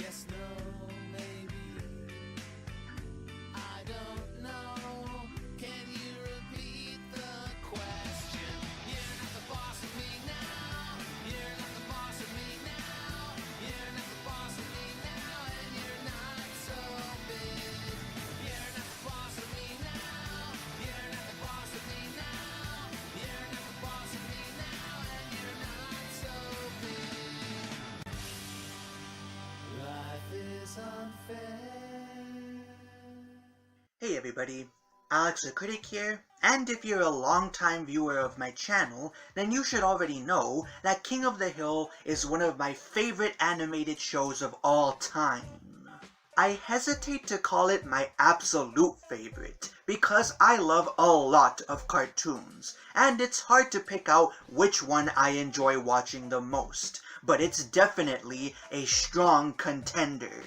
Yes, no, maybe. I don't know. Can you repeat the question? You're not the boss of me now. You're not the boss of me now. You're not the boss of me now, and you're not so big. You're not the boss of me now. You're not the boss of me now. You're not the boss of me now, and you're not so big. Life is unfair. Hey everybody, Alex the Critic here, and if you're a long-time viewer of my channel, then you should already know that King of the Hill is one of my favorite animated shows of all time. I hesitate to call it my absolute favorite, because I love a lot of cartoons, and it's hard to pick out which one I enjoy watching the most, but it's definitely a strong contender.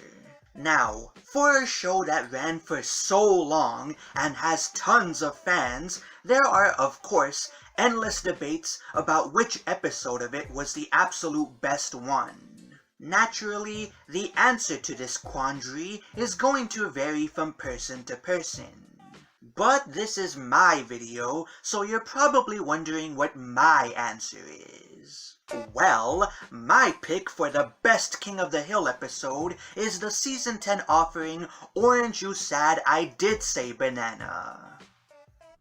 Now, for a show that ran for so long and has tons of fans, there are, of course, endless debates about which episode of it was the absolute best one. Naturally, the answer to this quandary is going to vary from person to person. But this is my video, so you're probably wondering what my answer is. Well, my pick for the best King of the Hill episode is the Season 10 offering, Orange You Sad I Did Say Banana.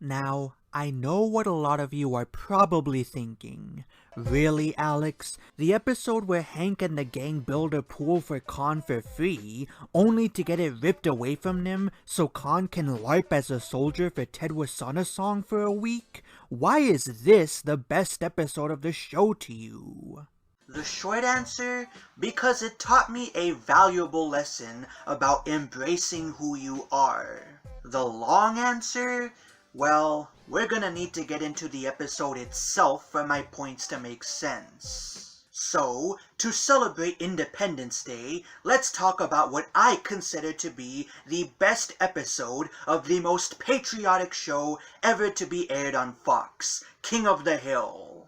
Now, I know what a lot of you are probably thinking. Really, Alex? The episode where Hank and the gang build a pool for Khan for free, only to get it ripped away from them so Khan can LARP as a soldier for Ted Wasana's song for a week? Why is this the best episode of the show to you? The short answer? Because it taught me a valuable lesson about embracing who you are. The long answer? Well, we're gonna need to get into the episode itself for my points to make sense. So, to celebrate Independence Day, let's talk about what I consider to be the best episode of the most patriotic show ever to be aired on Fox, King of the Hill.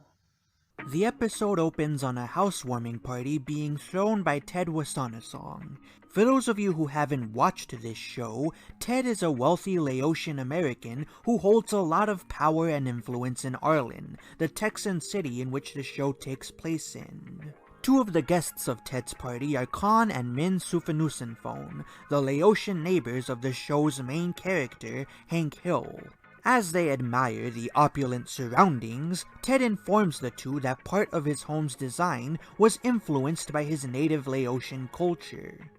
The episode opens on a housewarming party being thrown by Ted Wasana's song. For those of you who haven't watched this show, Ted is a wealthy Laotian American who holds a lot of power and influence in Arlen, the Texan city in which the show takes place in. Two of the guests of Ted's party are Khan and Min Souphanousinphones, the Laotian neighbors of the show's main character, Hank Hill. As they admire the opulent surroundings, Ted informs the two that part of his home's design was influenced by his native Laotian culture.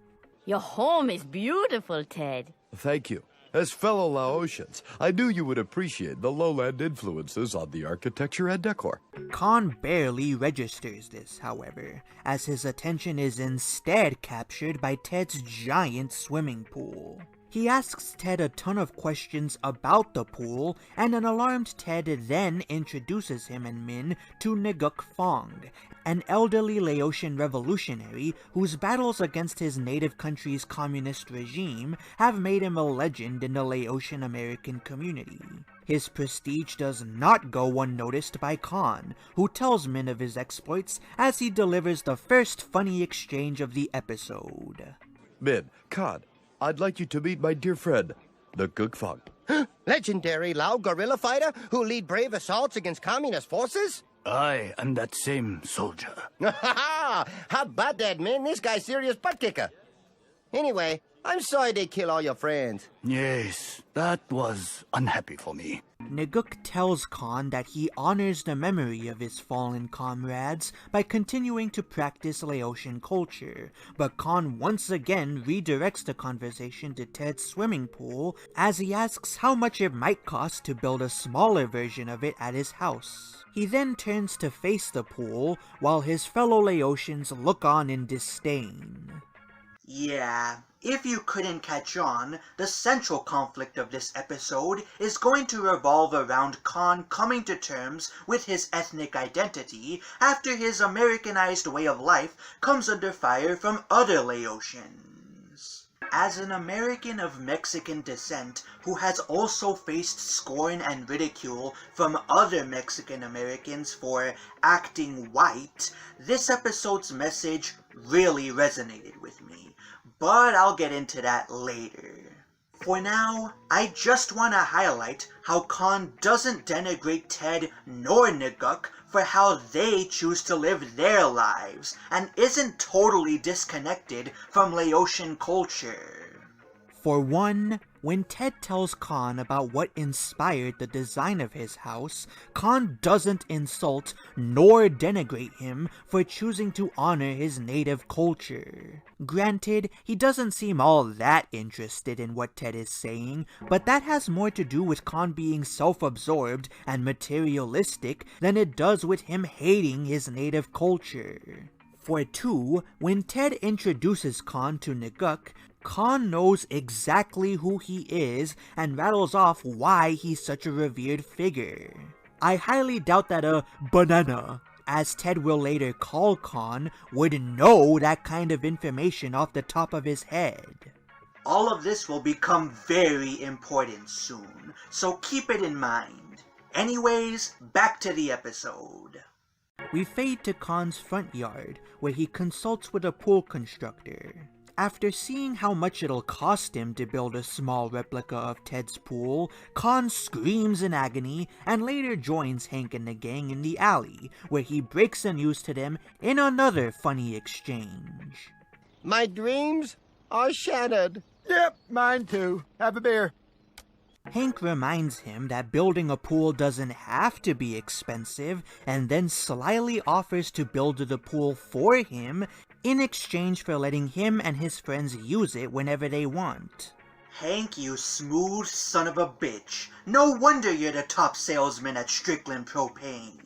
Your home is beautiful, Ted. Thank you. As fellow Laotians, I knew you would appreciate the lowland influences on the architecture and decor. Khan barely registers this, however, as his attention is instead captured by Ted's giant swimming pool. He asks Ted a ton of questions about the pool, and an alarmed Ted then introduces him and Min to Nguk Fong, an elderly Laotian revolutionary whose battles against his native country's communist regime have made him a legend in the Laotian American community. His prestige does not go unnoticed by Khan, who tells Min of his exploits as he delivers the first funny exchange of the episode. Min, Khan, I'd like you to meet my dear friend, the Nguk Fong. Legendary Lao guerrilla fighter who lead brave assaults against communist forces? I am that same soldier. How about that, man? This guy's serious butt kicker. Anyway, I'm sorry they kill all your friends. Yes, that was unhappy for me. Nguk tells Khan that he honors the memory of his fallen comrades by continuing to practice Laotian culture, but Khan once again redirects the conversation to Ted's swimming pool as he asks how much it might cost to build a smaller version of it at his house. He then turns to face the pool while his fellow Laotians look on in disdain. Yeah, if you couldn't catch on, the central conflict of this episode is going to revolve around Khan coming to terms with his ethnic identity after his Americanized way of life comes under fire from other Laotians. As an American of Mexican descent who has also faced scorn and ridicule from other Mexican Americans for acting white, this episode's message really resonated with me, but I'll get into that later. For now, I just want to highlight how Con doesn't denigrate Ted nor Naguk for how they choose to live their lives, and isn't totally disconnected from Laotian culture. For one, when Ted tells Con about what inspired the design of his house, Con doesn't insult nor denigrate him for choosing to honor his native culture. Granted, he doesn't seem all that interested in what Ted is saying, but that has more to do with Con being self-absorbed and materialistic than it does with him hating his native culture. For two, when Ted introduces Con to Naguk, Con knows exactly who he is and rattles off why he's such a revered figure. I highly doubt that a banana, as Ted will later call Con, would know that kind of information off the top of his head. All of this will become very important soon, so keep it in mind. Anyways, back to the episode. We fade to Con's front yard, where he consults with a pool constructor. After seeing how much it'll cost him to build a small replica of Ted's pool, Con screams in agony and later joins Hank and the gang in the alley, where he breaks the news to them in another funny exchange. My dreams are shattered. Yep, mine too. Have a beer. Hank reminds him that building a pool doesn't have to be expensive, and then slyly offers to build the pool for him in exchange for letting him and his friends use it whenever they want. Hank, you smooth son of a bitch. No wonder you're the top salesman at Strickland Propane.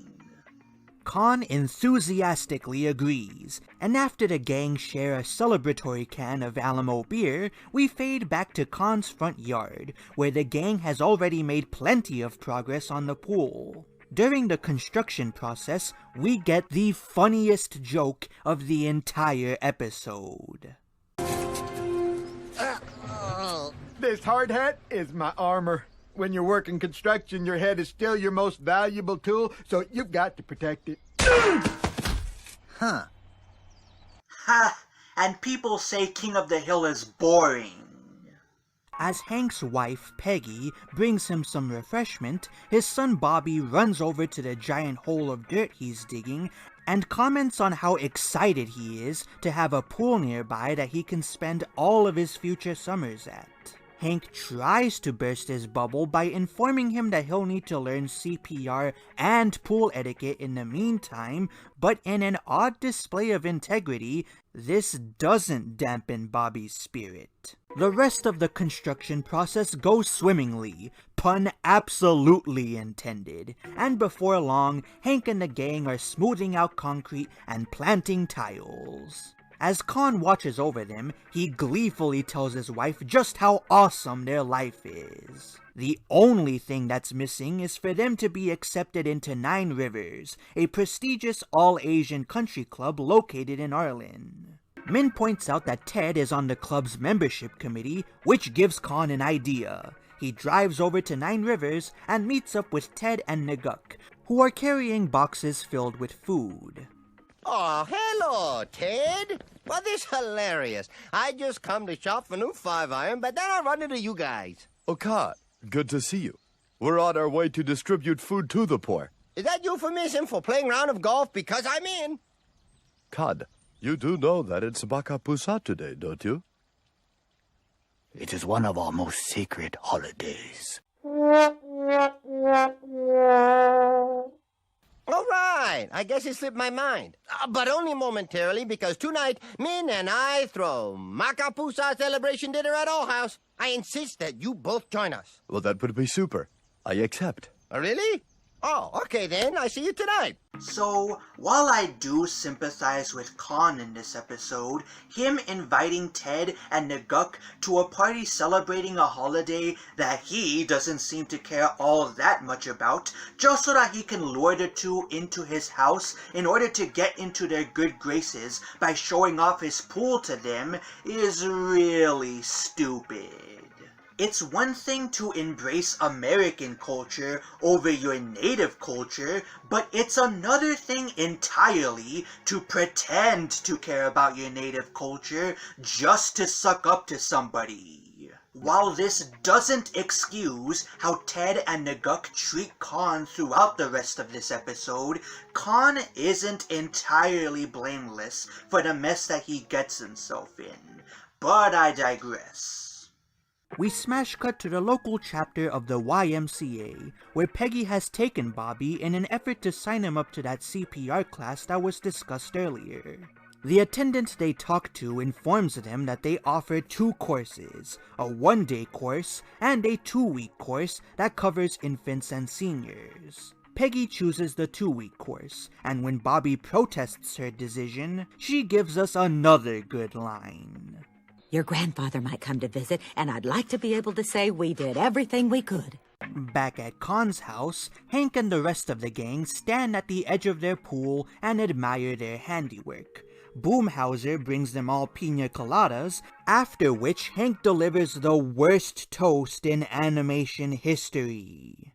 Con enthusiastically agrees, and after the gang share a celebratory can of Alamo beer, we fade back to Con's front yard, where the gang has already made plenty of progress on the pool. During the construction process, we get the funniest joke of the entire episode. This hard hat is my armor. When you're working construction, your head is still your most valuable tool, so you've got to protect it. Huh. Ha! And people say King of the Hill is boring. As Hank's wife, Peggy, brings him some refreshment, his son Bobby runs over to the giant hole of dirt he's digging and comments on how excited he is to have a pool nearby that he can spend all of his future summers at. Hank tries to burst his bubble by informing him that he'll need to learn CPR and pool etiquette in the meantime, but in an odd display of integrity, this doesn't dampen Bobby's spirit. The rest of the construction process goes swimmingly, pun absolutely intended, and before long, Hank and the gang are smoothing out concrete and planting tiles. As Con watches over them, he gleefully tells his wife just how awesome their life is. The only thing that's missing is for them to be accepted into Nine Rivers, a prestigious all-Asian country club located in Arlen. Min points out that Ted is on the club's membership committee, which gives Con an idea. He drives over to Nine Rivers and meets up with Ted and Naguk, who are carrying boxes filled with food. Oh, hello, Ted. Well, this is hilarious. I just come to shop for new 5-iron, but then I run into you guys. Oh, Cod, good to see you. We're on our way to distribute food to the poor. Is that euphemism for playing round of golf? Because I'm in. Cod, you do know that it's Baka Pusa today, don't you? It is one of our most sacred holidays. All right, I guess it slipped my mind. But only momentarily, because tonight, Min and I throw Makapusa celebration dinner at our house. I insist that you both join us. Well, that would be super. I accept. Oh, really? Oh, okay then. I see you tonight. So, while I do sympathize with Con in this episode, him inviting Ted and Naguk to a party celebrating a holiday that he doesn't seem to care all that much about, just so that he can lure the two into his house in order to get into their good graces by showing off his pool to them, is really stupid. It's one thing to embrace American culture over your native culture, but it's another thing entirely to pretend to care about your native culture just to suck up to somebody. While this doesn't excuse how Ted and Naguk treat Khan throughout the rest of this episode, Khan isn't entirely blameless for the mess that he gets himself in. But I digress. We smash cut to the local chapter of the YMCA, where Peggy has taken Bobby in an effort to sign him up to that CPR class that was discussed earlier. The attendant they talk to informs them that they offer 2 courses, a 1-day course and a 2-week course that covers infants and seniors. Peggy chooses the 2-week course, and when Bobby protests her decision, she gives us another good line. Your grandfather might come to visit, and I'd like to be able to say we did everything we could. Back at Khan's house, Hank and the rest of the gang stand at the edge of their pool and admire their handiwork. Boomhauser brings them all pina coladas, after which Hank delivers the worst toast in animation history.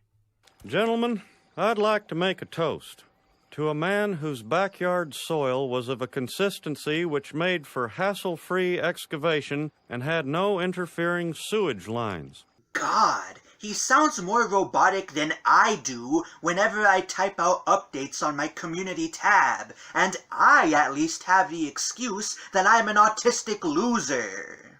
Gentlemen, I'd like to make a toast to a man whose backyard soil was of a consistency which made for hassle-free excavation and had no interfering sewage lines. God, he sounds more robotic than I do whenever I type out updates on my community tab, and I at least have the excuse that I'm an autistic loser.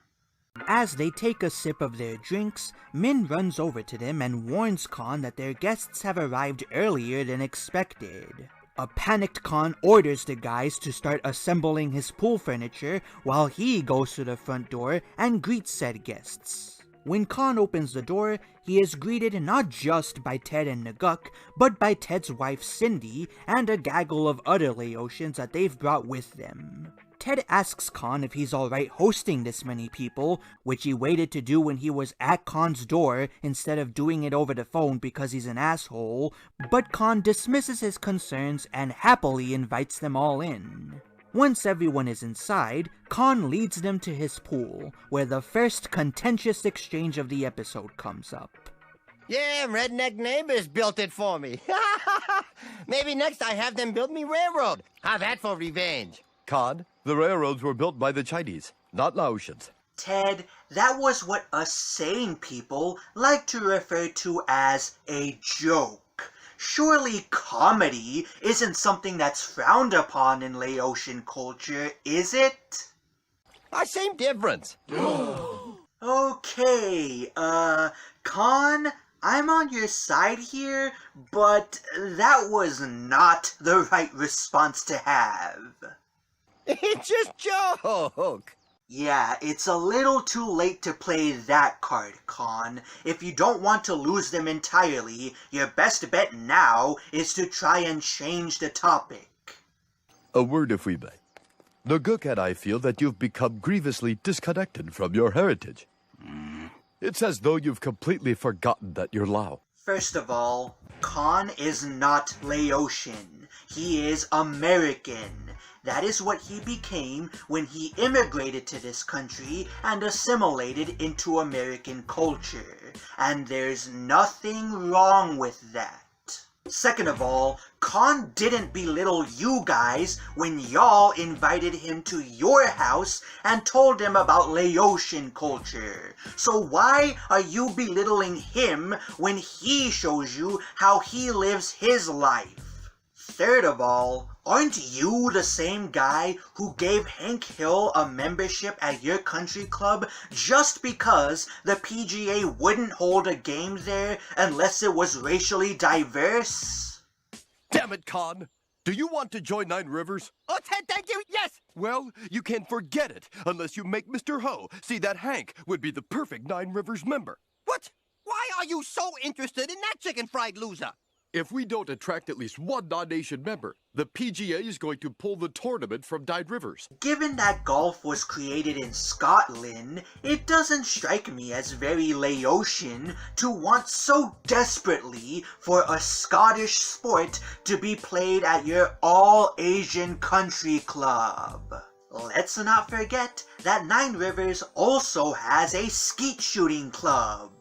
As they take a sip of their drinks, Min runs over to them and warns Khan that their guests have arrived earlier than expected. A panicked Khan orders the guys to start assembling his pool furniture while he goes to the front door and greets said guests. When Khan opens the door, he is greeted not just by Ted and Naguk, but by Ted's wife Cindy and a gaggle of other Laotians that they've brought with them. Ted asks Khan if he's alright hosting this many people, which he waited to do when he was at Khan's door instead of doing it over the phone because he's an asshole, but Khan dismisses his concerns and happily invites them all in. Once everyone is inside, Khan leads them to his pool, where the first contentious exchange of the episode comes up. Yeah, redneck neighbors built it for me. Maybe next I have them build me railroad. How's that for revenge? Khan, the railroads were built by the Chinese, not Laotians. Ted, that was what us sane people like to refer to as a joke. Surely comedy isn't something that's frowned upon in Laotian culture, is it? Same difference. Okay, Khan, I'm on your side here, but that was not the right response to have. It's just joke. Yeah, it's a little too late to play that card, Khan. If you don't want to lose them entirely, your best bet now is to try and change the topic. A word if we may. Naguk and I feel that you've become grievously disconnected from your heritage. It's as though you've completely forgotten that you're Lao. First of all, Khan is not Laotian. He is American. That is what he became when he immigrated to this country and assimilated into American culture. And there's nothing wrong with that. Second of all, Khan didn't belittle you guys when y'all invited him to your house and told him about Laotian culture. So why are you belittling him when he shows you how he lives his life? Third of all, aren't you the same guy who gave Hank Hill a membership at your country club just because the PGA wouldn't hold a game there unless it was racially diverse? Damn it, Khan! Do you want to join Nine Rivers? Oh, Ted, thank you, yes! Well, you can forget it unless you make Mr. Ho see that Hank would be the perfect Nine Rivers member. What? Why are you so interested in that chicken fried loser? If we don't attract at least one non-nation member, the PGA is going to pull the tournament from Nine Rivers. Given that golf was created in Scotland, it doesn't strike me as very Laotian to want so desperately for a Scottish sport to be played at your all-Asian country club. Let's not forget that Nine Rivers also has a skeet shooting club.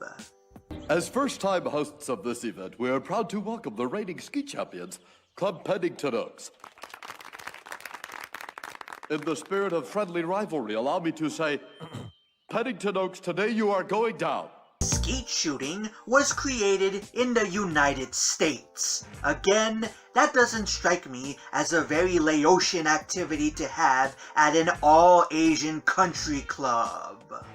As first-time hosts of this event, we are proud to welcome the reigning ski champions, Club Pennington Oaks. In the spirit of friendly rivalry, allow me to say, Pennington Oaks, today you are going down. Skeet shooting was created in the United States. Again, that doesn't strike me as a very Laotian activity to have at an all-Asian country club.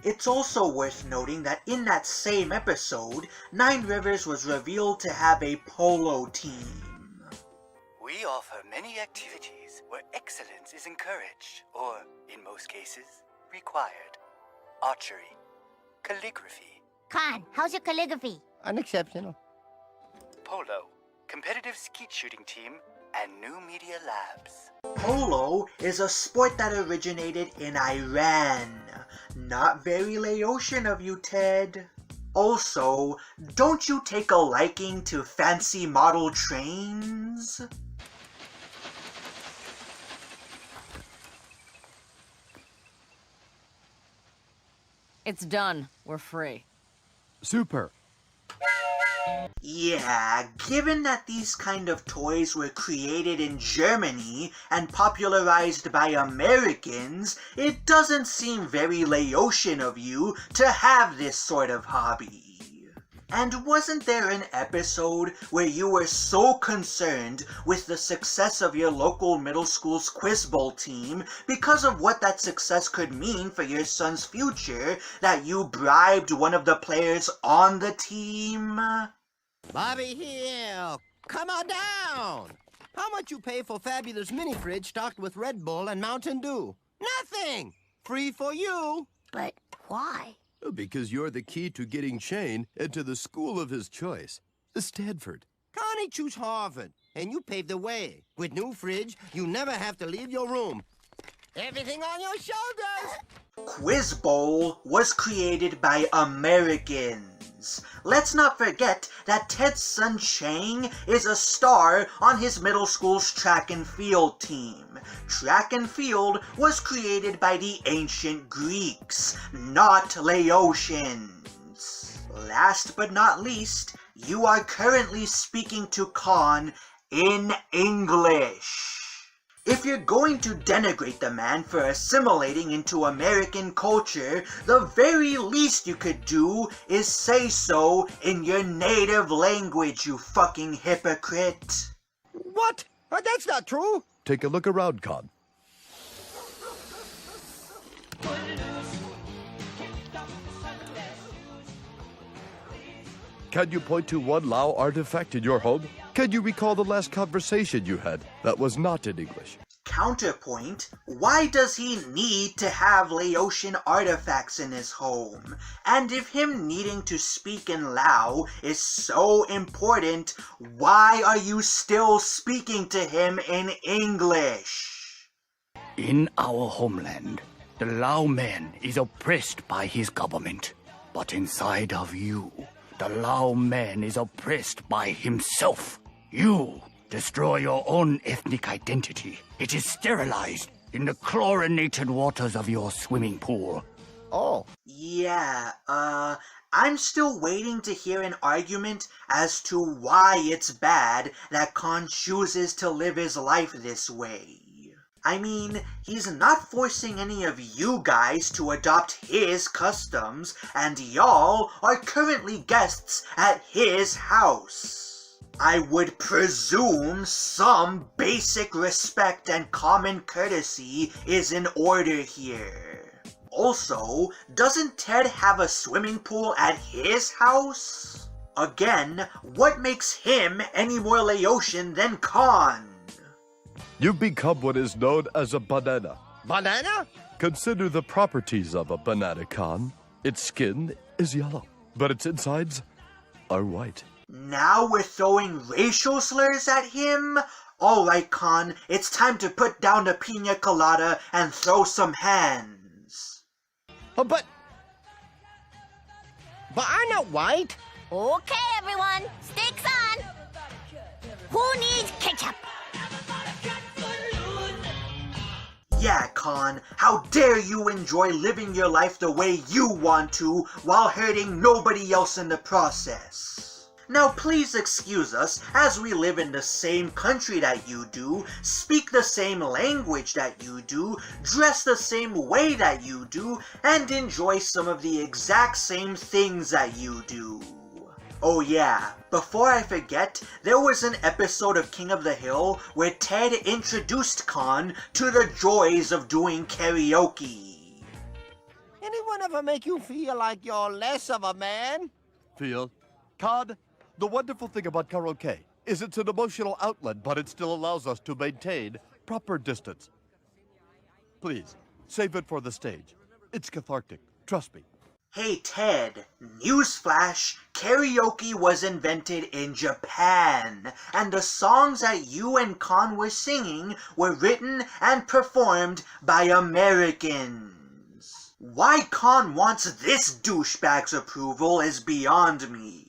It's also worth noting that in that same episode, Nine Rivers was revealed to have a polo team. We offer many activities where excellence is encouraged, or, in most cases, required. Archery, calligraphy. Khan, how's your calligraphy? Unexceptional. Polo, competitive skeet shooting team, and new media labs. Polo is a sport that originated in Iran. Not very Laotian of you, Ted. Also, don't you take a liking to fancy model trains? It's done. We're free. Super. Yeah, given that these kind of toys were created in Germany and popularized by Americans, it doesn't seem very Laotian of you to have this sort of hobby. And wasn't there an episode where you were so concerned with the success of your local middle school's quiz bowl team because of what that success could mean for your son's future that you bribed one of the players on the team? Bobby Hill, come on down. How much you pay for fabulous mini fridge stocked with Red Bull and Mountain Dew? Nothing. Free for you. But why? Because you're the key to getting Shane into the school of his choice, Stanford. Connie choose Harvard, and you pave the way. With new fridge, you never have to leave your room. Everything on your shoulders. Quiz Bowl was created by Americans. Let's not forget that Ted's son Chang is a star on his middle school's track and field team. Track and field was created by the ancient Greeks, not Laotians. Last but not least, you are currently speaking to Khan in English. If you're going to denigrate the man for assimilating into American culture, the very least you could do is say so in your native language, you fucking hypocrite. What? That's not true. Take a look around, Khan. Can you point to one Lao artifact in your home? Can you recall the last conversation you had that was not in English? Counterpoint, why does he need to have Laotian artifacts in his home? And if him needing to speak in Lao is so important, why are you still speaking to him in English? In our homeland, the Lao man is oppressed by his government. But inside of you, the Lao man is oppressed by himself. You destroy your own ethnic identity. It is sterilized in the chlorinated waters of your swimming pool. Oh. Yeah, I'm still waiting to hear an argument as to why it's bad that Khan chooses to live his life this way. I mean, he's not forcing any of you guys to adopt his customs, and y'all are currently guests at his house. I would presume some basic respect and common courtesy is in order here. Also, doesn't Ted have a swimming pool at his house? Again, what makes him any more Laotian than Khan? You've become what is known as a banana. Banana? Consider the properties of a banana, Khan. Its skin is yellow, but its insides are white. Now we're throwing racial slurs at him? Alright, Khan, it's time to put down the pina colada and throw some hands. Oh, but I'm not white. Okay, everyone, stakes on. Who needs ketchup? Yeah, Khan, how dare you enjoy living your life the way you want to while hurting nobody else in the process. Now please excuse us as we live in the same country that you do, speak the same language that you do, dress the same way that you do, and enjoy some of the exact same things that you do. Oh yeah, before I forget, there was an episode of King of the Hill where Ted introduced Khan to the joys of doing karaoke. Anyone ever make you feel like you're less of a man? Feel? Todd, the wonderful thing about karaoke is it's an emotional outlet, but it still allows us to maintain proper distance. Please, save it for the stage. It's cathartic, trust me. Hey Ted, newsflash, karaoke was invented in Japan, and the songs that you and Khan were singing were written and performed by Americans. Why Khan wants this douchebag's approval is beyond me.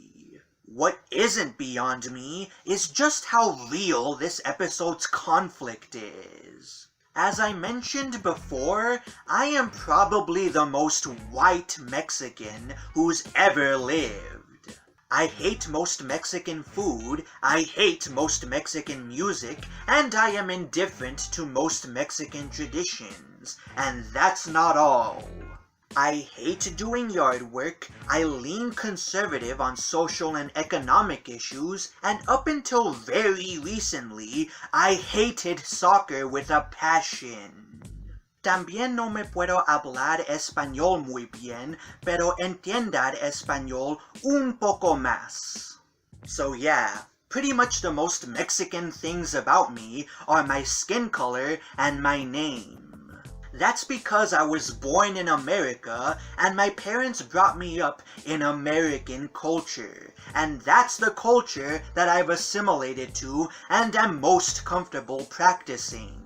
What isn't beyond me is just how real this episode's conflict is. As I mentioned before, I am probably the most white Mexican who's ever lived. I hate most Mexican food, I hate most Mexican music, and I am indifferent to most Mexican traditions. And that's not all. I hate doing yard work, I lean conservative on social and economic issues, and up until very recently, I hated soccer with a passion. También no me puedo hablar español muy bien, pero entiendan español un poco más. So yeah, pretty much the most Mexican things about me are my skin color and my name. That's because I was born in America, and my parents brought me up in American culture, and that's the culture that I've assimilated to and am most comfortable practicing.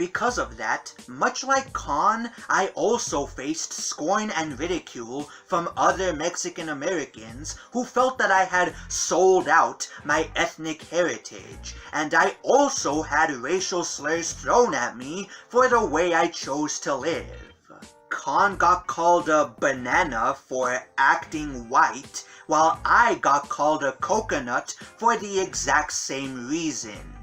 Because of that, much like Khan, I also faced scorn and ridicule from other Mexican Americans who felt that I had sold out my ethnic heritage, and I also had racial slurs thrown at me for the way I chose to live. Khan got called a banana for acting white, while I got called a coconut for the exact same reason.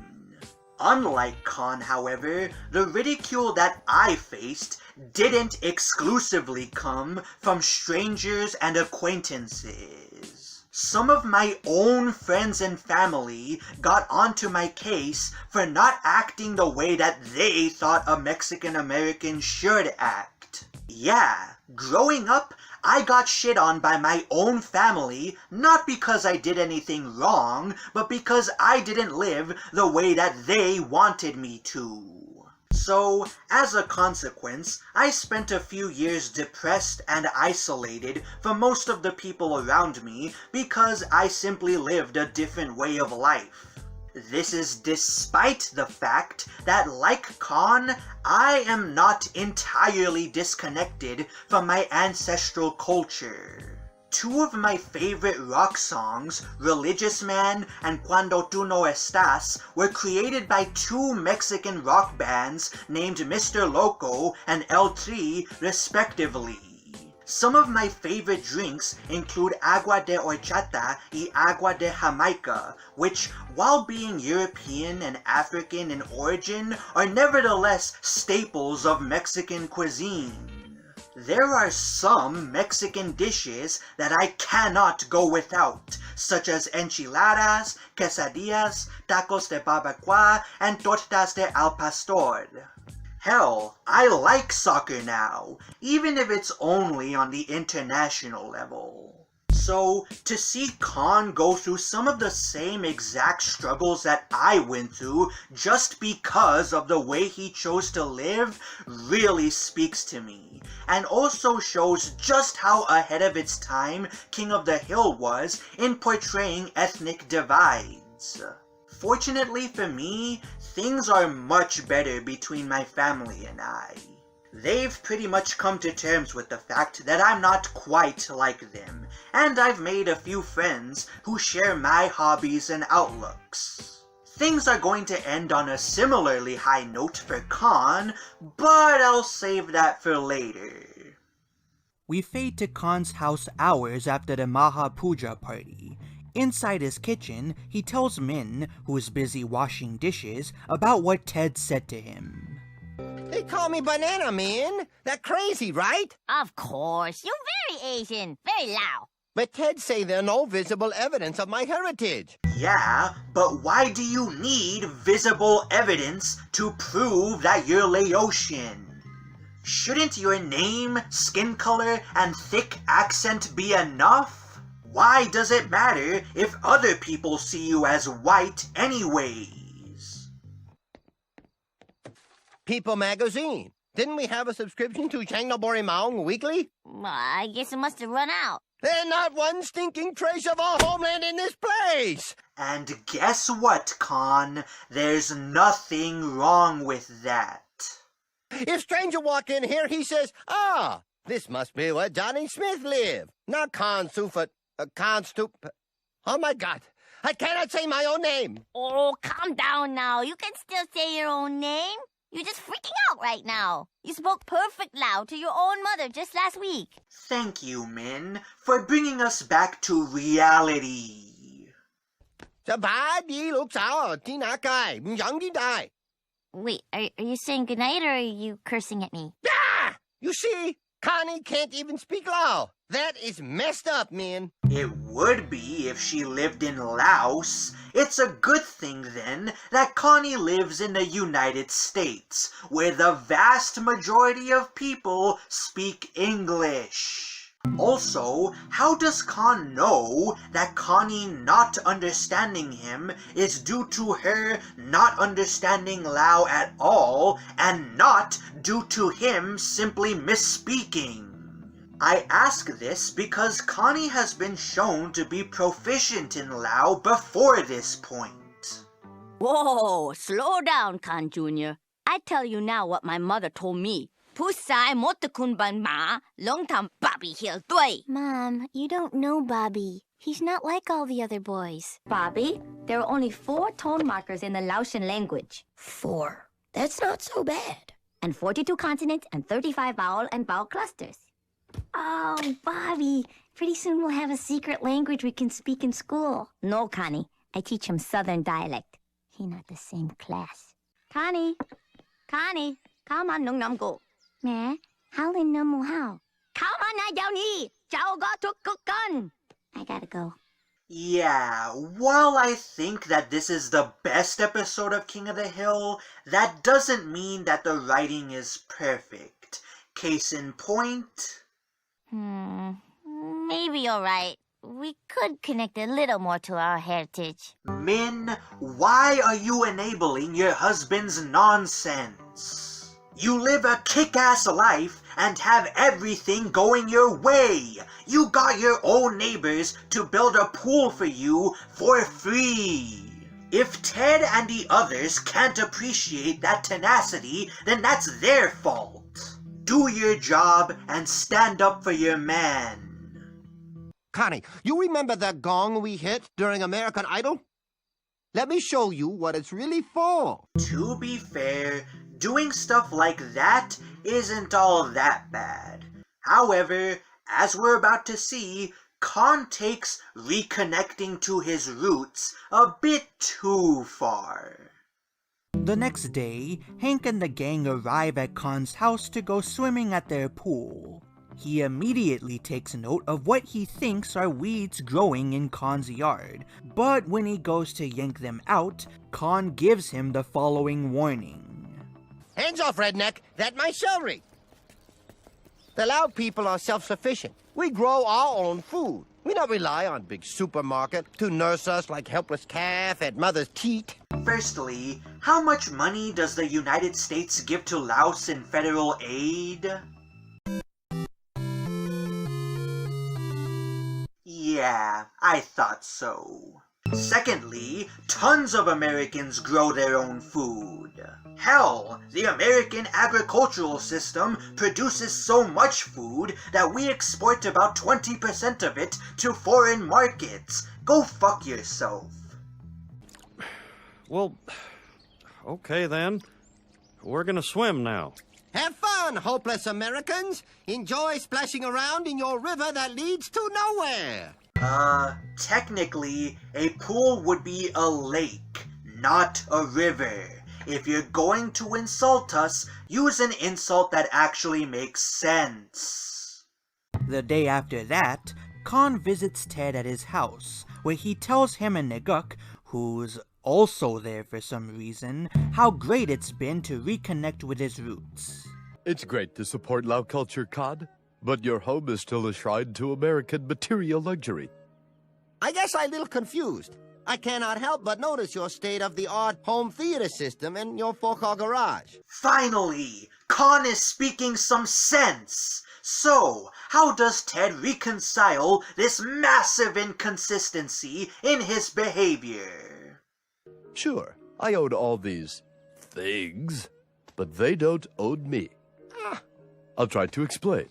Unlike Khan, however, the ridicule that I faced didn't exclusively come from strangers and acquaintances. Some of my own friends and family got onto my case for not acting the way that they thought a Mexican American should act. Yeah, growing up, I got shit on by my own family, not because I did anything wrong, but because I didn't live the way that they wanted me to. So, as a consequence, I spent a few years depressed and isolated from most of the people around me because I simply lived a different way of life. This is despite the fact that, like Khan, I am not entirely disconnected from my ancestral culture. Two of my favorite rock songs, Religious Man and Cuando Tú No Estás, were created by two Mexican rock bands named Mr. Loco and El Tri, respectively. Some of my favorite drinks include agua de horchata y agua de Jamaica, which, while being European and African in origin, are nevertheless staples of Mexican cuisine. There are some Mexican dishes that I cannot go without, such as enchiladas, quesadillas, tacos de barbacoa, and tortas de al pastor. Hell, I like soccer now, even if it's only on the international level. So, to see Khan go through some of the same exact struggles that I went through just because of the way he chose to live really speaks to me, and also shows just how ahead of its time King of the Hill was in portraying ethnic divides. Fortunately for me, things are much better between my family and I. They've pretty much come to terms with the fact that I'm not quite like them, and I've made a few friends who share my hobbies and outlooks. Things are going to end on a similarly high note for Khan, but I'll save that for later. We fade to Khan's house hours after the Maha Puja party. Inside his kitchen, he tells Min, who is busy washing dishes, about what Ted said to him. They call me Banana Man. That crazy, right? Of course. You're very Asian. Very Lao. But Ted say there no visible evidence of my heritage. Yeah, but why do you need visible evidence to prove that you're Laotian? Shouldn't your name, skin color, and thick accent be enough? Why does it matter if other people see you as white anyways? People magazine. Didn't we have a subscription to Changnabori Maung weekly? I guess it must have run out. There's not one stinking trace of our homeland in this place! And guess what, Khan? There's nothing wrong with that. If stranger walk in here, he says, this must be where Johnny Smith lived. Not Khan Oh my God, I cannot say my own name. Oh, calm down now. You can still say your own name. You're just freaking out right now. You spoke perfect Lao to your own mother just last week. Thank you, Min, for bringing us back to reality. Wait, are you saying goodnight or are you cursing at me? You see, Connie can't even speak Lao. That is messed up, man. It would be if she lived in Laos. It's a good thing, then, that Connie lives in the United States, where the vast majority of people speak English. Also, how does Khan know that Connie not understanding him is due to her not understanding Lao at all, and not due to him simply misspeaking? I ask this because Connie has been shown to be proficient in Lao before this point. Whoa, slow down, Khan Jr. I tell you now what my mother told me. Pusai motakun ban ma, long tam Bobby hill dui. Mom, you don't know Bobby. He's not like all the other boys. Bobby, there are only 4 tone markers in the Laotian language. 4. That's not so bad. And 42 consonants and 35 vowel and vowel clusters. Oh, Bobby, pretty soon we'll have a secret language we can speak in school. No, Connie. I teach him Southern dialect. He not the same class. Connie, come on, nung nam go. Meh, how in numu how? Come on, I down here. Chao go to cook gun. I gotta go. Yeah, while I think that this is the best episode of King of the Hill, that doesn't mean that the writing is perfect. Case in point... Maybe you're right. We could connect a little more to our heritage. Min, why are you enabling your husband's nonsense? You live a kick-ass life and have everything going your way. You got your own neighbors to build a pool for you for free. If Ted and the others can't appreciate that tenacity, then that's their fault. Do your job and stand up for your man. Connie, you remember that gong we hit during American Idol? Let me show you what it's really for. To be fair, doing stuff like that isn't all that bad. However, as we're about to see, Khan takes reconnecting to his roots a bit too far. The next day, Hank and the gang arrive at Khan's house to go swimming at their pool. He immediately takes note of what he thinks are weeds growing in Khan's yard, but when he goes to yank them out, Khan gives him the following warning. Hands off, redneck. That my celery. The Lao people are self-sufficient. We grow our own food. We don't rely on big supermarket to nurse us like helpless calf at mother's teat. Firstly, how much money does the United States give to Laos in federal aid? Yeah, I thought so. Secondly, tons of Americans grow their own food. Hell, the American agricultural system produces so much food that we export about 20% of it to foreign markets. Go fuck yourself. Well, okay then. We're gonna swim now. Have fun, hopeless Americans. Enjoy splashing around in your river that leads to nowhere. Technically, a pool would be a lake, not a river. If you're going to insult us, use an insult that actually makes sense. The day after that, Khan visits Ted at his house, where he tells him and Naguk, who's also there for some reason, how great it's been to reconnect with his roots. It's great to support Lao culture, Cod, but your home is still a shrine to American material luxury. I guess I'm a little confused. I cannot help but notice your state-of-the-art home theater system and your four-car garage. Finally! Khan is speaking some sense! So, how does Ted reconcile this massive inconsistency in his behavior? Sure, I own all these things, but they don't own me. I'll try to explain.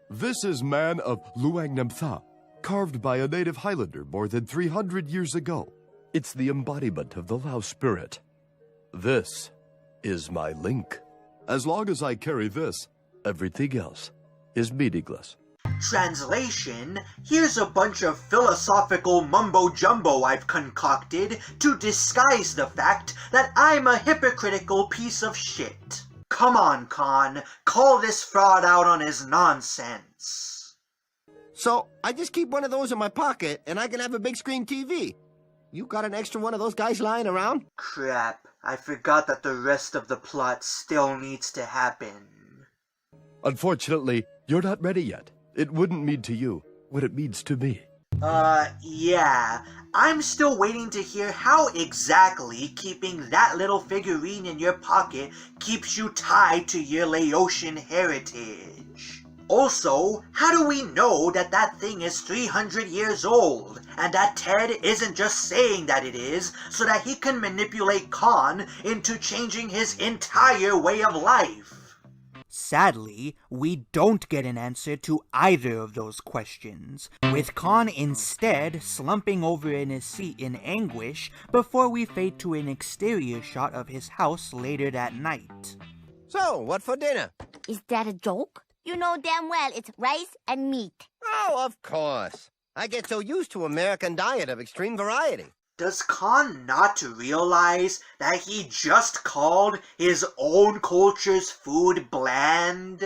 This is man of Luang Namtha, carved by a native Highlander more than 300 years ago. It's the embodiment of the Lao spirit. This is my link. As long as I carry this, everything else is meaningless. Translation, here's a bunch of philosophical mumbo-jumbo I've concocted to disguise the fact that I'm a hypocritical piece of shit. Come on, Khan, call this fraud out on his nonsense. So, I just keep one of those in my pocket, and I can have a big screen TV. You got an extra one of those guys lying around? Crap, I forgot that the rest of the plot still needs to happen. Unfortunately, you're not ready yet. It wouldn't mean to you what it means to me. Yeah. I'm still waiting to hear how exactly keeping that little figurine in your pocket keeps you tied to your Laotian heritage. Also, how do we know that that thing is 300 years old, and that Ted isn't just saying that it is so that he can manipulate Khan into changing his entire way of life? Sadly, we don't get an answer to either of those questions, with Khan instead slumping over in his seat in anguish before we fade to an exterior shot of his house later that night. So, what for dinner? Is that a joke? You know damn well it's rice and meat. Oh, of course. I get so used to American diet of extreme variety. Does Khan not realize that he just called his own culture's food bland?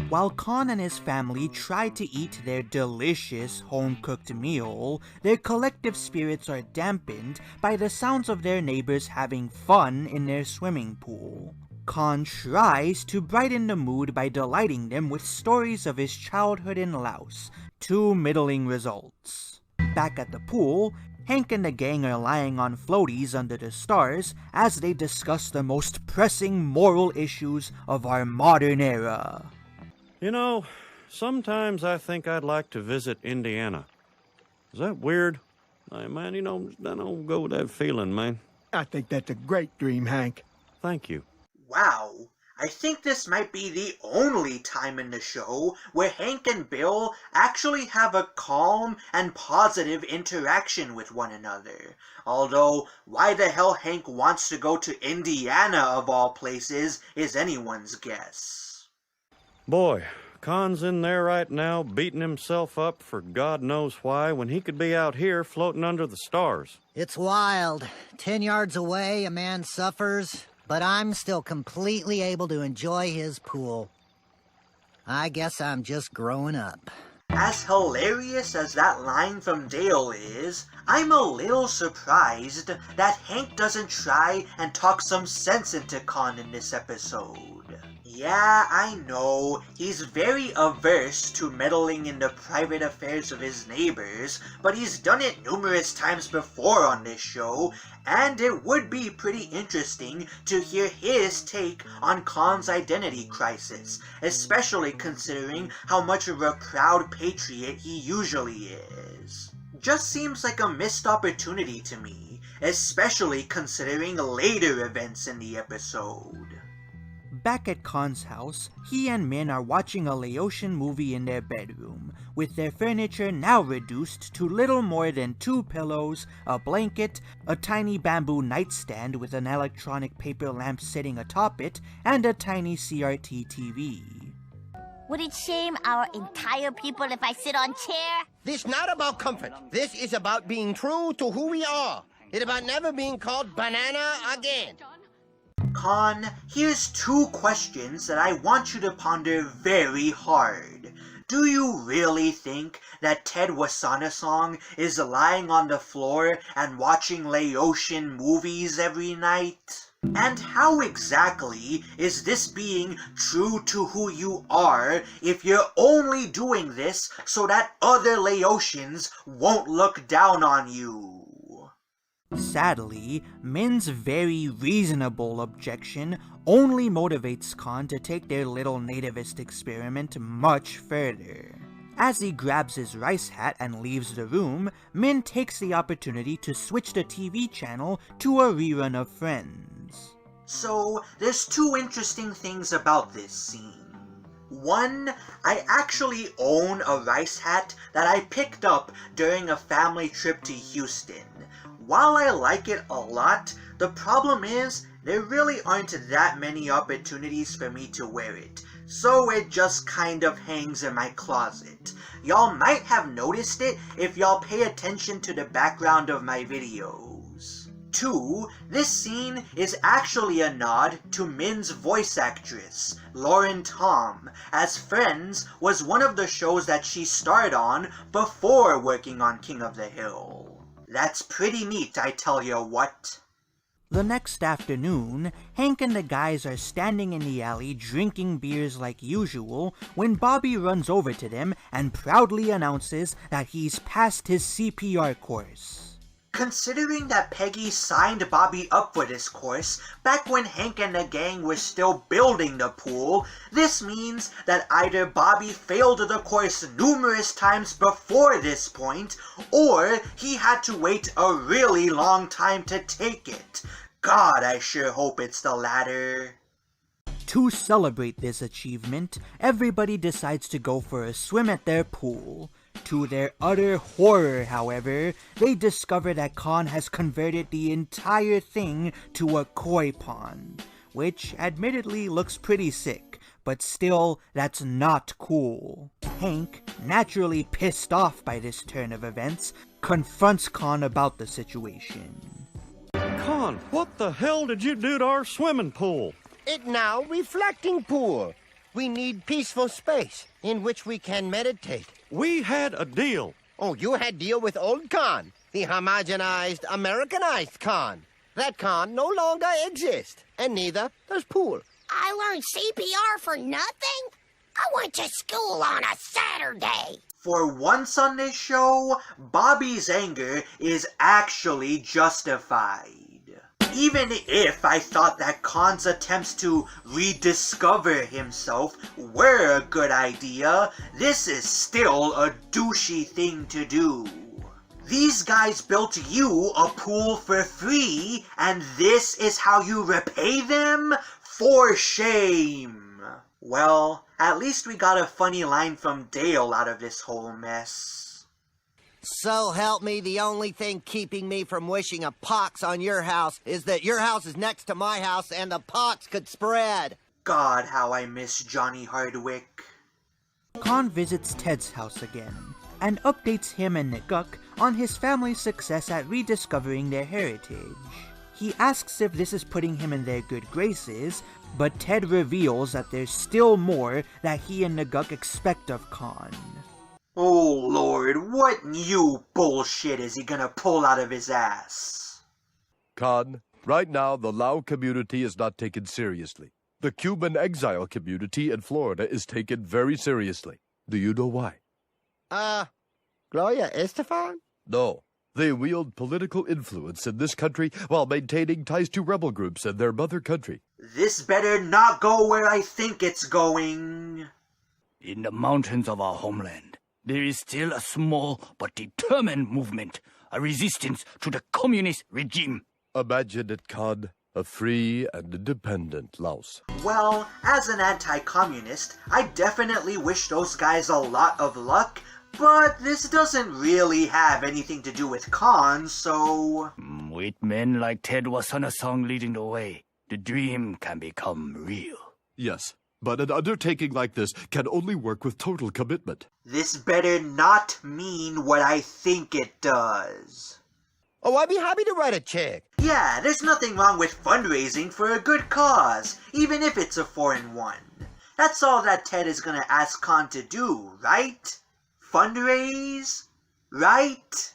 While Khan and his family try to eat their delicious home-cooked meal, their collective spirits are dampened by the sounds of their neighbors having fun in their swimming pool. Khan tries to brighten the mood by delighting them with stories of his childhood in Laos, to middling results. Back at the pool, Hank and the gang are lying on floaties under the stars as they discuss the most pressing moral issues of our modern era. You know, sometimes I think I'd like to visit Indiana. Is that weird? Hey, man, I don't go with that feeling, man. I think that's a great dream, Hank. Thank you. Wow, I think this might be the only time in the show where Hank and Bill actually have a calm and positive interaction with one another. Although, why the hell Hank wants to go to Indiana of all places is anyone's guess. Boy, Khan's in there right now beating himself up for God knows why when he could be out here floating under the stars. It's wild. 10 yards away, a man suffers, but I'm still completely able to enjoy his pool. I guess I'm just growing up. As hilarious as that line from Dale is, I'm a little surprised that Hank doesn't try and talk some sense into Khan in this episode. Yeah, I know, he's very averse to meddling in the private affairs of his neighbors, but he's done it numerous times before on this show, and it would be pretty interesting to hear his take on Khan's identity crisis, especially considering how much of a proud patriot he usually is. Just seems like a missed opportunity to me, especially considering later events in the episode. Back at Khan's house, he and Min are watching a Laotian movie in their bedroom, with their furniture now reduced to little more than 2 pillows, a blanket, a tiny bamboo nightstand with an electronic paper lamp sitting atop it, and a tiny CRT TV. Would it shame our entire people if I sit on chair? This not about comfort. This is about being true to who we are. It's about never being called banana again. Khan, here's 2 questions that I want you to ponder very hard. Do you really think that Ted Wasanasong is lying on the floor and watching Laotian movies every night? And how exactly is this being true to who you are if you're only doing this so that other Laotians won't look down on you? Sadly, Min's very reasonable objection only motivates Khan to take their little nativist experiment much further. As he grabs his rice hat and leaves the room, Min takes the opportunity to switch the TV channel to a rerun of Friends. So, there's 2 interesting things about this scene. 1, I actually own a rice hat that I picked up during a family trip to Houston. While I like it a lot, the problem is there really aren't that many opportunities for me to wear it, so it just kind of hangs in my closet. Y'all might have noticed it if y'all pay attention to the background of my videos. 2, this scene is actually a nod to Min's voice actress, Lauren Tom, as Friends was one of the shows that she starred on before working on King of the Hill. That's pretty neat, I tell you what. The next afternoon, Hank and the guys are standing in the alley drinking beers like usual when Bobby runs over to them and proudly announces that he's passed his CPR course. Considering that Peggy signed Bobby up for this course back when Hank and the gang were still building the pool, this means that either Bobby failed the course numerous times before this point, or he had to wait a really long time to take it. God, I sure hope it's the latter. To celebrate this achievement, everybody decides to go for a swim at their pool. To their utter horror, however, they discover that Khan has converted the entire thing to a koi pond, which admittedly looks pretty sick, but still, that's not cool. Hank, naturally pissed off by this turn of events, confronts Khan about the situation. Khan, what the hell did you do to our swimming pool? It now reflecting pool. We need peaceful space in which we can meditate. We had a deal. Oh, you had deal with old Khan, the homogenized, Americanized Khan. That Khan no longer exists, and neither does pool. I learned CPR for nothing? I went to school on a Saturday. For once on this show, Bobby's anger is actually justified. Even if I thought that Khan's attempts to rediscover himself were a good idea, this is still a douchey thing to do. These guys built you a pool for free, and this is how you repay them? For shame! Well, at least we got a funny line from Dale out of this whole mess. So help me, the only thing keeping me from wishing a pox on your house is that your house is next to my house and the pox could spread. God, how I miss Johnny Hardwick. Khan visits Ted's house again, and updates him and Naguk on his family's success at rediscovering their heritage. He asks if this is putting him in their good graces, but Ted reveals that there's still more that he and Naguk expect of Khan. Oh Lord, what new bullshit is he gonna pull out of his ass? Khan, right now the Lao community is not taken seriously. The Cuban exile community in Florida is taken very seriously. Do you know why? Gloria Estefan? No. They wield political influence in this country while maintaining ties to rebel groups in their mother country. This better not go where I think it's going. In the mountains of our homeland, there is still a small but determined movement, a resistance to the communist regime. Imagine it, Khan. A free and independent Laos. Well, as an anti-communist, I definitely wish those guys a lot of luck, but this doesn't really have anything to do with cons, so... With men like Ted Wasanasong leading the way, the dream can become real. Yes, but an undertaking like this can only work with total commitment. This better not mean what I think it does. Oh, I'd be happy to write a check. Yeah, there's nothing wrong with fundraising for a good cause, even if it's a foreign one. That's all that Ted is gonna ask Khan to do, right? Fundraise? Right?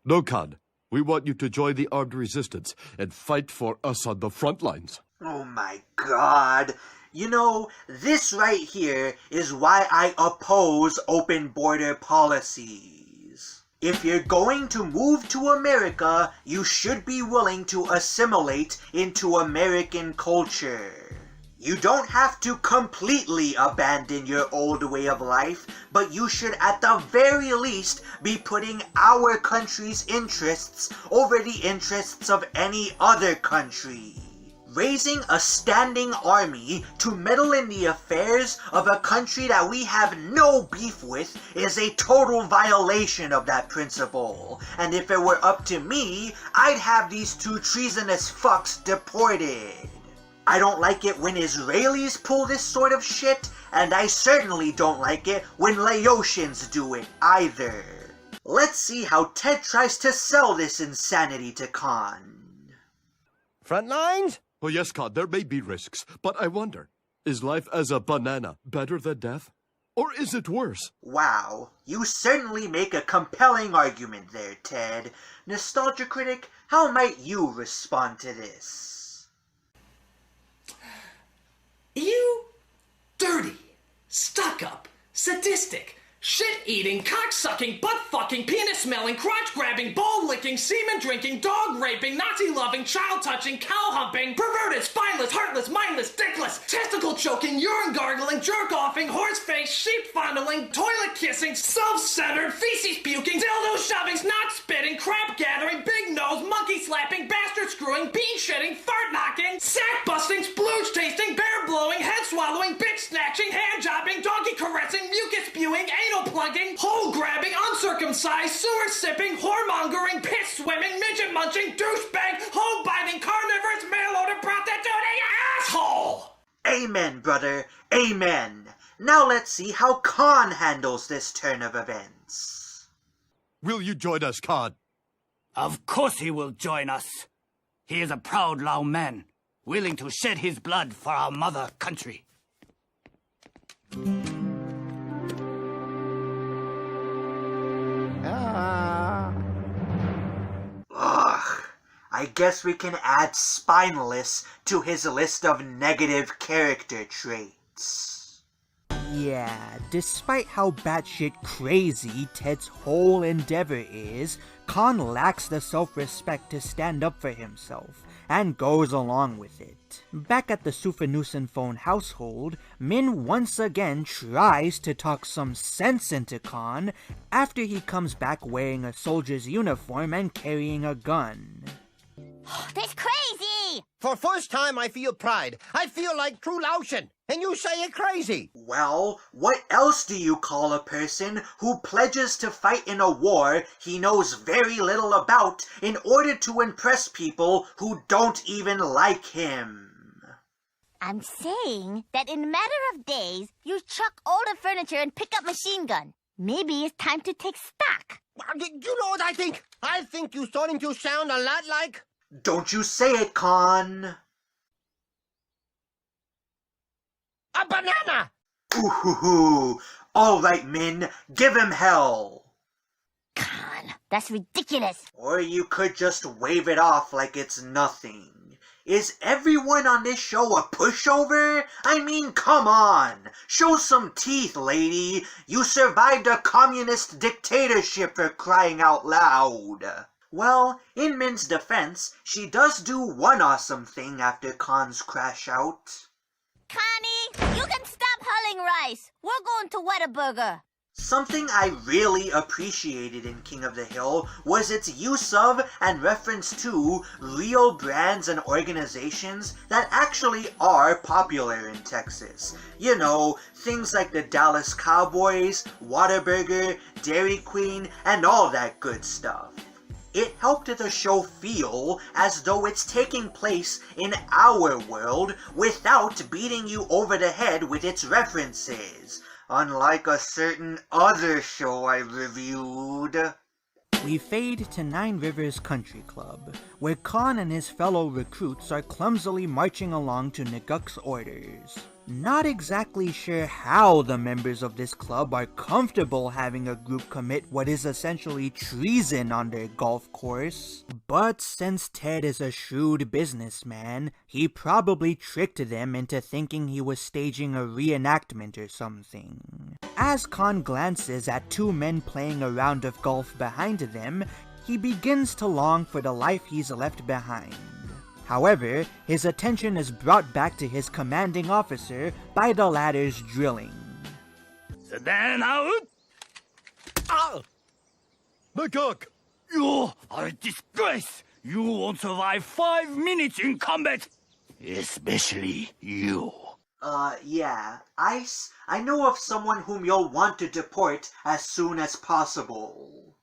No, Khan. We want you to join the armed resistance and fight for us on the front lines. Oh my god. You know, this right here is why I oppose open border policies. If you're going to move to America, you should be willing to assimilate into American culture. You don't have to completely abandon your old way of life, but you should at the very least be putting our country's interests over the interests of any other country. Raising a standing army to meddle in the affairs of a country that we have no beef with is a total violation of that principle. And if it were up to me, I'd have these two treasonous fucks deported. I don't like it when Israelis pull this sort of shit, and I certainly don't like it when Laotians do it either. Let's see how Ted tries to sell this insanity to Khan. Front lines? Oh, yes, Khan, there may be risks, but I wonder, is life as a banana better than death? Or is it worse? Wow, you certainly make a compelling argument there, Ted. Nostalgia Critic, how might you respond to this? You dirty, stuck-up, sadistic, shit-eating, cock-sucking, butt-fucking, penis-smelling, crotch-grabbing, ball-licking, semen-drinking, dog-raping, Nazi-loving, child-touching, cow-humping, perverted, spineless, heartless, mindless, dickless, testicle-choking, urine-gargling, jerk-offing, horse-face, sheep-fondling, toilet-kissing, self-centered, feces-puking, dildo-shoving, snot-spitting, crap-gathering, big-nose, monkey-slapping, bastard-screwing, bean-shitting, fart-knocking, sack-busting, splooge-tasting, bear-blowing, head-swallowing, bitch-snatching, hand-jobbing, donkey-caressing, mucus-spewing, anal-plugging, hole-grabbing, uncircumcised, sewer-sipping, whoremongering, piss-swimming, midget-munching, douchebag, hole-biting, carnivorous, mail-order prostituting asshole! Amen, brother. Amen. Now let's see how Khan handles this turn of events. Will you join us, Khan? Of course he will join us. He is a proud Lao man, willing to shed his blood for our mother country. Ugh. I guess we can add spineless to his list of negative character traits. Yeah, despite how batshit crazy Ted's whole endeavor is, Khan lacks the self-respect to stand up for himself, and goes along with it. Back at the Souphanousinphone household, Min once again tries to talk some sense into Khan after he comes back wearing a soldier's uniform and carrying a gun. That's crazy! For first time, I feel pride. I feel like true Laotian. And you say it crazy. Well, what else do you call a person who pledges to fight in a war he knows very little about in order to impress people who don't even like him? I'm saying that in a matter of days, you chuck all the furniture and pick up machine gun. Maybe it's time to take stock. You know what I think? I think you're starting to sound a lot like... Don't you say it, Khan. A banana! Ooh, all right, Min, give him hell. Khan, that's ridiculous. Or you could just wave it off like it's nothing. Is everyone on this show a pushover? I mean, come on. Show some teeth, lady. You survived a communist dictatorship, for crying out loud. Well, in Min's defense, she does do one awesome thing after Khan's crash out. Connie, you can stop hulling rice. We're going to Whataburger. Something I really appreciated in King of the Hill was its use of and reference to real brands and organizations that actually are popular in Texas. You know, things like the Dallas Cowboys, Whataburger, Dairy Queen, and all that good stuff. It helped the show feel as though it's taking place in our world without beating you over the head with its references, unlike a certain other show I reviewed. We fade to Nine Rivers Country Club, where Khan and his fellow recruits are clumsily marching along to Naguk's orders. Not exactly sure how the members of this club are comfortable having a group commit what is essentially treason on their golf course, but since Ted is a shrewd businessman, he probably tricked them into thinking he was staging a reenactment or something. As Khan glances at two men playing a round of golf behind them, he begins to long for the life he's left behind. However, his attention is brought back to his commanding officer by the latter's drilling. Stand out! Ah! Naguk! You are a disgrace! You won't survive 5 minutes in combat! Especially you. Yeah. I know of someone whom you'll want to deport as soon as possible.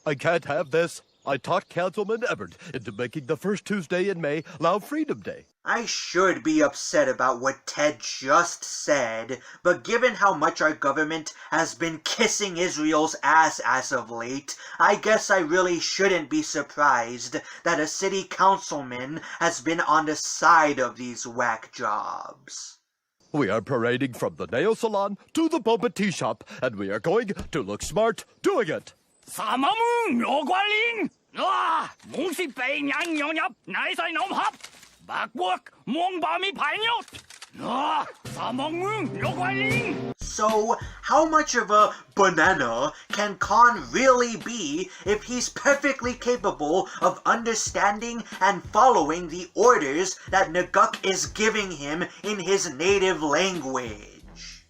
I can't have this. I talked Councilman Everett into making the first Tuesday in May Lao Freedom Day. I should be upset about what Ted just said, but given how much our government has been kissing Israel's ass as of late, I guess I really shouldn't be surprised that a city councilman has been on the side of these whack jobs. We are parading from the nail salon to the boba tea shop, and we are going to look smart doing it. 三毛木有关联啊！冇是被人融入，乃是nom合，白國蒙把咪排尿啊！三毛木有關聯。 So, how much of a banana can Khan really be if he's perfectly capable of understanding and following the orders that Naguk is giving him in his native language?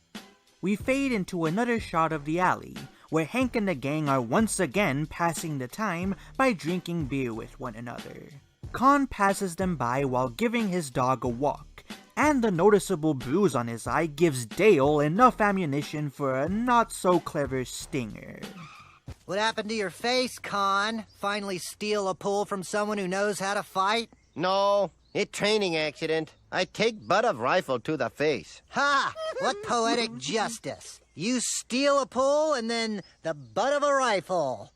We fade into another shot of the alley, where Hank and the gang are once again passing the time by drinking beer with one another. Khan passes them by while giving his dog a walk, and the noticeable bruise on his eye gives Dale enough ammunition for a not-so-clever stinger. What happened to your face, Khan? Finally steal a pull from someone who knows how to fight? No, it training accident. I take butt of rifle to the face. Ha! What poetic justice. You steal a pull and then the butt of a rifle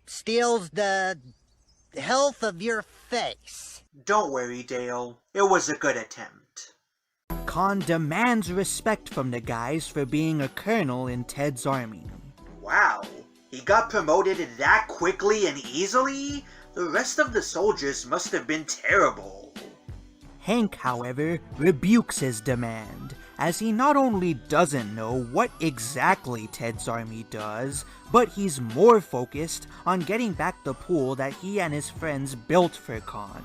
steals the health of your face. Don't worry, Dale. It was a good attempt. Khan demands respect from the guys for being a colonel in Ted's army. Wow, he got promoted that quickly and easily? The rest of the soldiers must have been terrible. Hank, however, rebukes his demand, as he not only doesn't know what exactly Ted's army does, but he's more focused on getting back the pool that he and his friends built for Khan.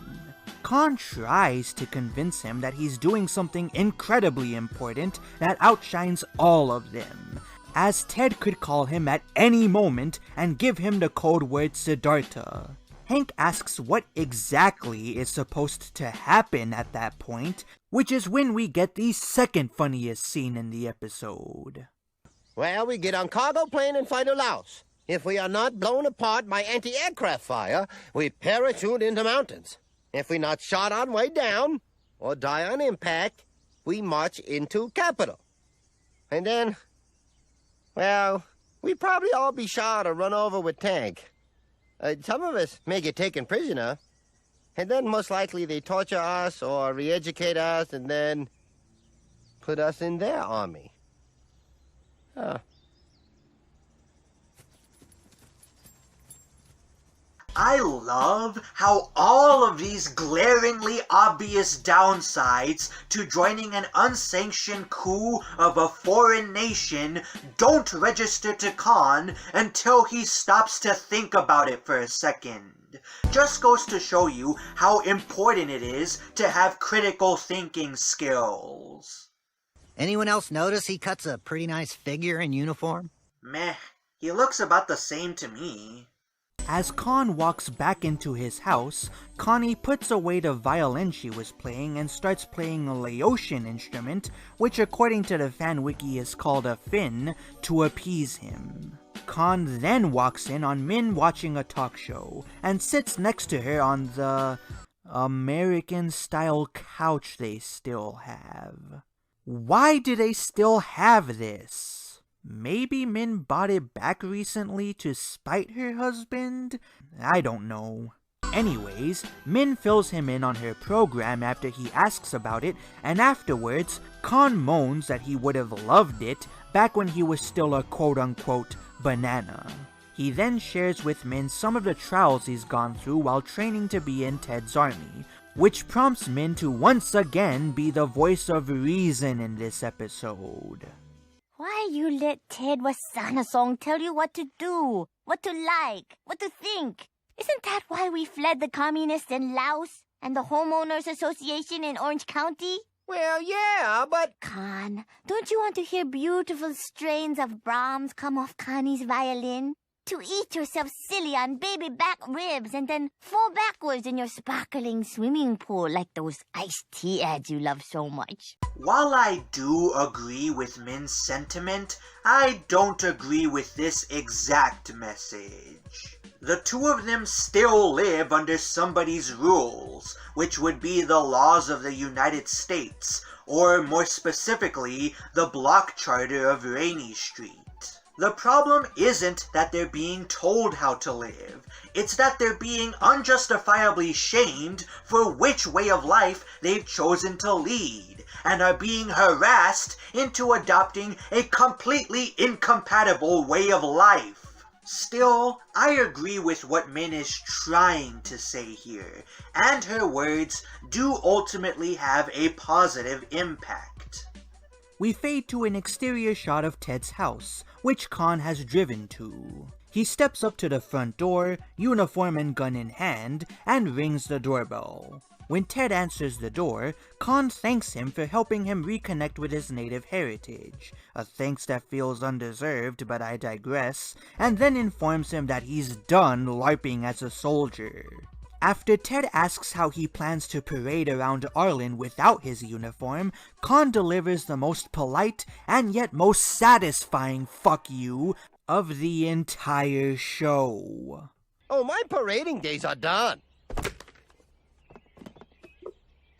Khan tries to convince him that he's doing something incredibly important that outshines all of them, as Ted could call him at any moment and give him the code word Siddhartha. Hank asks what exactly is supposed to happen at that point, which is when we get the second funniest scene in the episode. Well, we get on cargo plane and fly to Laos. If we are not blown apart by anti-aircraft fire, we parachute into mountains. If we're not shot on way down, or die on impact, we march into capital. And then, well, we probably all be shot or run over with tank. Some of us may get taken prisoner, and then most likely they torture us or re-educate us and then put us in their army. Huh. I love how all of these glaringly obvious downsides to joining an unsanctioned coup of a foreign nation don't register to Khan until he stops to think about it for a second. Just goes to show you how important it is to have critical thinking skills. Anyone else notice he cuts a pretty nice figure in uniform? Meh, he looks about the same to me. As Con walks back into his house, Connie puts away the violin she was playing and starts playing a Laotian instrument, which according to the fan wiki is called a fin, to appease him. Con then walks in on Min watching a talk show, and sits next to her on the American-style couch they still have. Why do they still have this? Maybe Min bought it back recently to spite her husband? I don't know. Anyways, Min fills him in on her program after he asks about it, and afterwards, Con moans that he would have loved it back when he was still a quote-unquote banana. He then shares with Min some of the trials he's gone through while training to be in Ted's army, which prompts Min to once again be the voice of reason in this episode. Why you let Ted Wasanasong tell you what to do, what to like, what to think? Isn't that why we fled the communists in Laos and the homeowners association in Orange County? Well, yeah, but... Con, don't you want to hear beautiful strains of Brahms come off Connie's violin? To eat yourself silly on baby back ribs and then fall backwards in your sparkling swimming pool like those iced tea ads you love so much. While I do agree with Min's sentiment, I don't agree with this exact message. The two of them still live under somebody's rules, which would be the laws of the United States, or more specifically, the block charter of Rainy Street. The problem isn't that they're being told how to live, it's that they're being unjustifiably shamed for which way of life they've chosen to lead, and are being harassed into adopting a completely incompatible way of life. Still, I agree with what Min is trying to say here, and her words do ultimately have a positive impact. We fade to an exterior shot of Ted's house, which Con has driven to. He steps up to the front door, uniform and gun in hand, and rings the doorbell. When Ted answers the door, Con thanks him for helping him reconnect with his native heritage, a thanks that feels undeserved, but I digress, and then informs him that he's done LARPing as a soldier. After Ted asks how he plans to parade around Arlen without his uniform, Con delivers the most polite and yet most satisfying fuck you of the entire show. Oh, my parading days are done.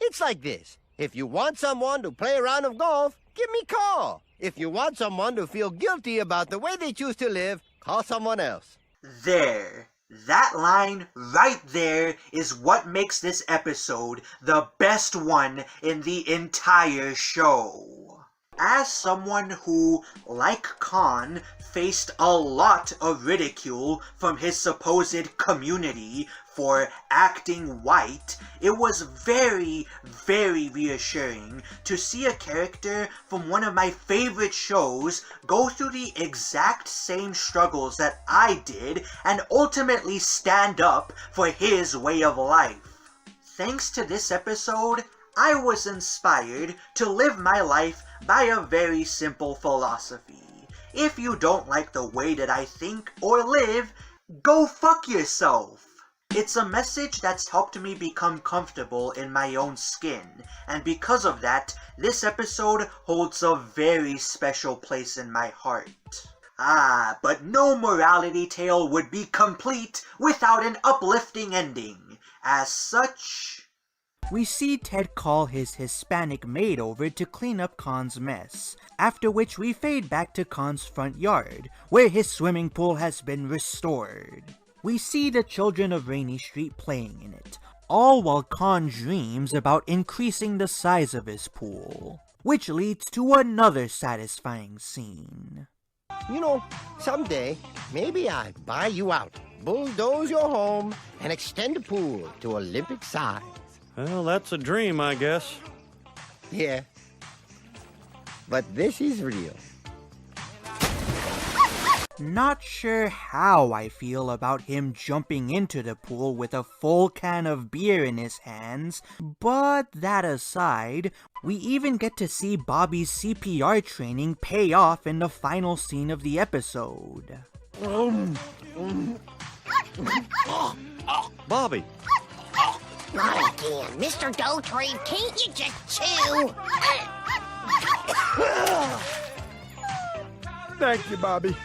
It's like this. If you want someone to play a round of golf, give me a call. If you want someone to feel guilty about the way they choose to live, call someone else. There. That line right there is what makes this episode the best one in the entire show. As someone who, like Con, faced a lot of ridicule from his supposed community for acting white, it was very, very reassuring to see a character from one of my favorite shows go through the exact same struggles that I did and ultimately stand up for his way of life. Thanks to this episode, I was inspired to live my life by a very simple philosophy. If you don't like the way that I think or live, go fuck yourself. It's a message that's helped me become comfortable in my own skin, and because of that, this episode holds a very special place in my heart. Ah, but no morality tale would be complete without an uplifting ending. As such... We see Ted call his Hispanic maid over to clean up Con's mess, after which we fade back to Con's front yard, where his swimming pool has been restored. We see the children of Rainy Street playing in it, all while Con dreams about increasing the size of his pool, which leads to another satisfying scene. You know, someday, maybe I'd buy you out, bulldoze your home, and extend the pool to Olympic size. Well, that's a dream, I guess. Yeah. But this is real. Not sure how I feel about him jumping into the pool with a full can of beer in his hands, but that aside, we even get to see Bobby's CPR training pay off in the final scene of the episode. Bobby! Not again. Mr. Dotree, can't you just chew? Thank you, Bobby.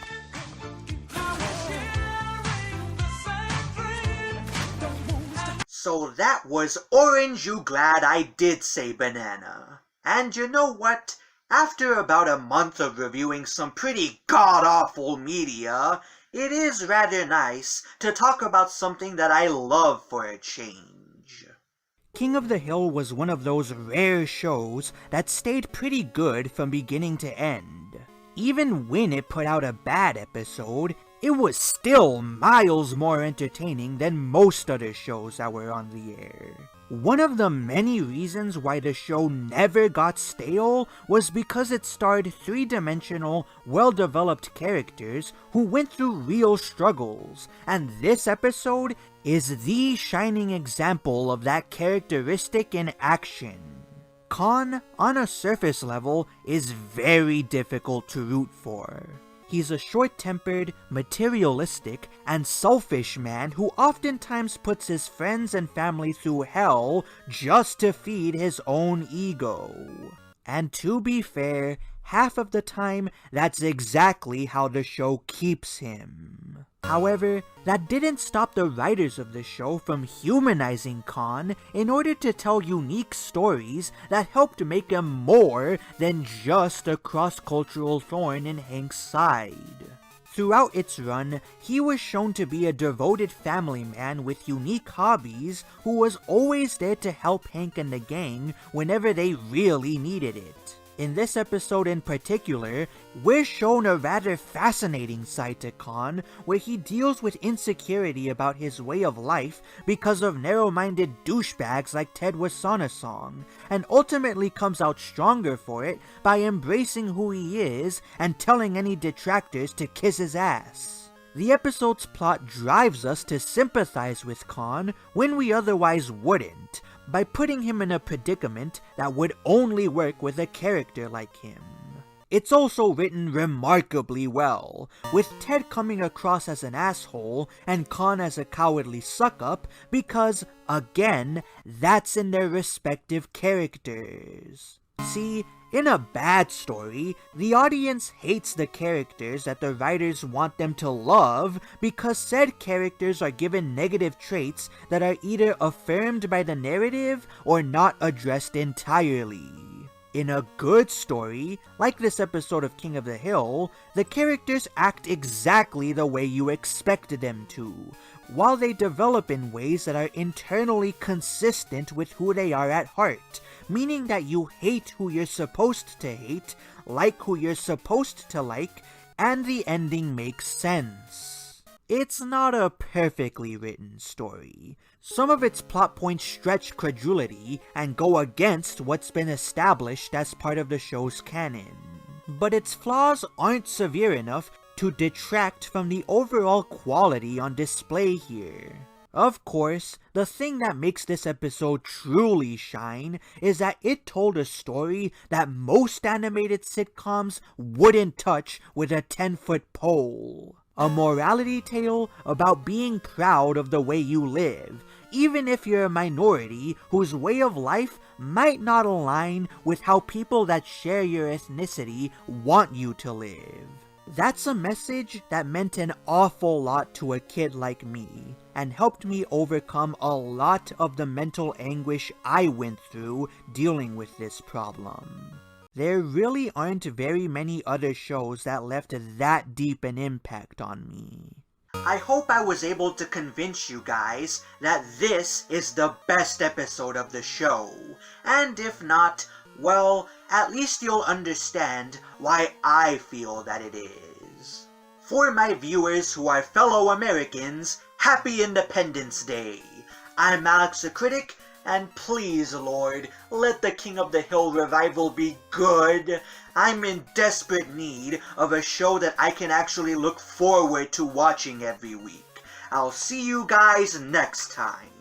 So that was Orange You Glad I Did Say Banana. And you know what? After about a month of reviewing some pretty god-awful media, it is rather nice to talk about something that I love for a change. King of the Hill was one of those rare shows that stayed pretty good from beginning to end. Even when it put out a bad episode, it was still miles more entertaining than most other shows that were on the air. One of the many reasons why the show never got stale was because it starred three-dimensional, well-developed characters who went through real struggles, and this episode is the shining example of that characteristic in action. Khan, on a surface level, is very difficult to root for. He's a short-tempered, materialistic, and selfish man who oftentimes puts his friends and family through hell just to feed his own ego. And to be fair, half of the time, that's exactly how the show keeps him. However, that didn't stop the writers of the show from humanizing Khan in order to tell unique stories that helped make him more than just a cross-cultural thorn in Hank's side. Throughout its run, he was shown to be a devoted family man with unique hobbies who was always there to help Hank and the gang whenever they really needed it. In this episode in particular, we're shown a rather fascinating side to Khan, where he deals with insecurity about his way of life because of narrow-minded douchebags like Ted Wasanasong, and ultimately comes out stronger for it by embracing who he is and telling any detractors to kiss his ass. The episode's plot drives us to sympathize with Khan when we otherwise wouldn't, by putting him in a predicament that would only work with a character like him. It's also written remarkably well, with Ted coming across as an asshole and Khan as a cowardly suck-up because, again, that's in their respective characters. See, in a bad story, the audience hates the characters that the writers want them to love because said characters are given negative traits that are either affirmed by the narrative or not addressed entirely. In a good story, like this episode of King of the Hill, the characters act exactly the way you expected them to, while they develop in ways that are internally consistent with who they are at heart, meaning that you hate who you're supposed to hate, like who you're supposed to like, and the ending makes sense. It's not a perfectly written story. Some of its plot points stretch credulity and go against what's been established as part of the show's canon. But its flaws aren't severe enough to detract from the overall quality on display here. Of course, the thing that makes this episode truly shine is that it told a story that most animated sitcoms wouldn't touch with a 10-foot pole. A morality tale about being proud of the way you live, even if you're a minority whose way of life might not align with how people that share your ethnicity want you to live. That's a message that meant an awful lot to a kid like me, and helped me overcome a lot of the mental anguish I went through dealing with this problem. There really aren't very many other shows that left that deep an impact on me. I hope I was able to convince you guys that this is the best episode of the show, and if not, well, at least you'll understand why I feel that it is. For my viewers who are fellow Americans, Happy Independence Day! I'm Alex the Critic, And please, Lord, let the King of the Hill revival be good. I'm in desperate need of a show that I can actually look forward to watching every week. I'll see you guys next time.